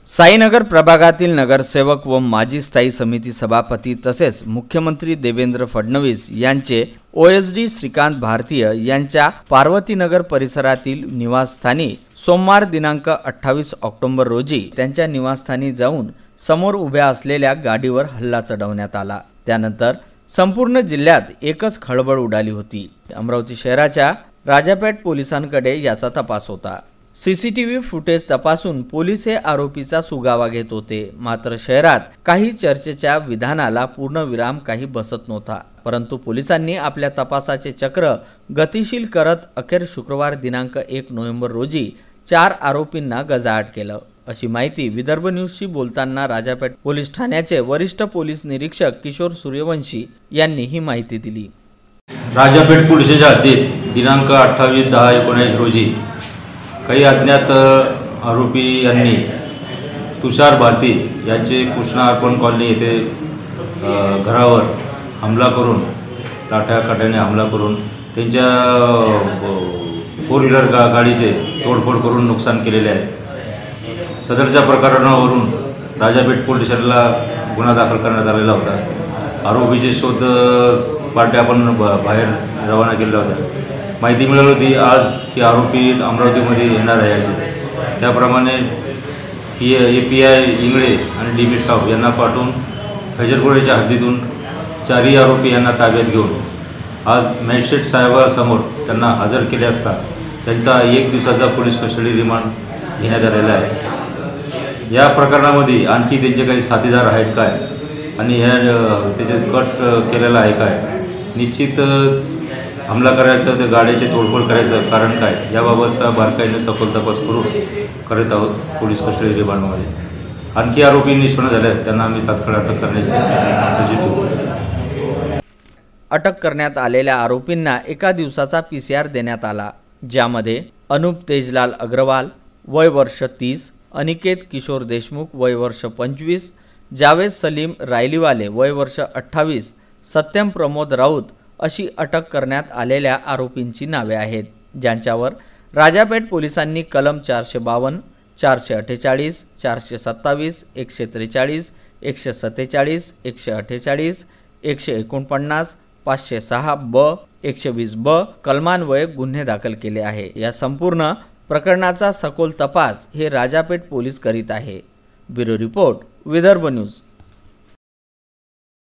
साईनगर प्रभागातील नगरसेवक व माजी स्थायी समिती सभापती तसेच मुख्यमंत्री देवेंद्र फडणवीस यांचे ओएसडी श्रीकांत भारतीय यांच्या पार्वतीनगर परिसरातील निवासस्थानी सोमवार दिनांक 28 ऑक्टोबर रोजी त्यांच्या निवासस्थानी जाऊन समोर उभ्या असलेल्या गाडीवर हल्ला चढवण्यात आला। त्यानंतर संपूर्ण जिल्ह्यात एकच खळबळ उडाली होती। अमरावती शहराच्या राजापेठ पोलिसांकडे याचा तपास होता। सीसीटीव्ही फुटेज तपासून पोलीस हे आरोपीचा सुगावा घेत होते। मात्र शहरात काही चर्चेच्या विधानाला पूर्णविराम काही बसत नव्हता। परंतु पोलिसांनी आपल्या तपासाचे चक्र गतिशील करत अखेर शुक्रवार दिनांक 1 नोव्हेंबर रोजी 4 आरोपींना गजाआड केलं, अशी माहिती विदर्भ न्यूजशी बोलताना राजापेठ पोलीस ठाण्याचे वरिष्ठ पोलीस निरीक्षक किशोर सूर्यवंशी यांनी ही माहिती दिली। राजापेठ पोलिसाच्या हद्दीत दिनांक 28/10/19 रोजी काही अज्ञात आरोपी यांनी तुषार भारती यांचे कृष्णा अर्पण कॉलनी येथे घरावर हमला करून लाठ्याकाठ्याने हमला करून त्यांच्या 4 व्हीलर गाडीचे तोडफोड करून नुकसान केलेले आहे। सदरच्या प्रकरणावरून राजापेठ पोलीस स्टेशनला गुन्हा दाखल करण्यात आलेला होता। आरोपीचे शोध पार्ट्या आपण बाहेर रवाना केल्या होत्या। माहिती मिळाली होती आज की आरोपी अमरावतीमध्ये येणार आहे असे। त्याप्रमाणे API इंगळे आणि DB स्टाफ यांना पाठवून फैजरगोळेच्या हद्दीतून 4 आरोपी यांना ताब्यात घेऊन आज मॅजिस्ट्रेट साहेबांसमोर त्यांना हजर केले असता त्यांचा 1 दिवसाचा पोलीस कस्टडी रिमांड घेण्यात आलेला आहे। या प्रकरणामध्ये आणखी त्यांचे काही साथीदार आहेत काय आणि त्याचे कट केलेला आहे काय, निश्चित हमला करायचं तर गाड्याचे तोडफोड करायचं कारण काय याबाबतचा बारकाईने सखोल तपास करून करत आहोत पोलीस कस्टडी रिमांडमध्ये। आणखी आरोपी निष्पन्न झाल्यास त्यांना आम्ही तात्काळ अटक करण्याचे अटक करण्यात आलेल्या आरोपींना 1 दिवसाचा PCR देण्यात आला, ज्यामध्ये अनुप तेजलाल अग्रवाल वय वर्ष 30, अनिकेत किशोर देशमुख वय वर्ष 25, जावेद सलीम रायलीवाले वय वर्ष 28, सत्यम प्रमोद राऊत अशी अटक करण्यात आलेल्या आरोपींची नावे आहेत, ज्यांच्यावर राजापेठ पोलिसांनी कलम 452, 448, 427, 143, 147, 148, 149, 506(ब), 120(ब) कलमान्वये गुन्हे दाखल केले आहे। या संपूर्ण प्रकरणाचा सखोल तपास हे राजापेठ पोलीस करीत आहे। Bureau report, Vidarbha news.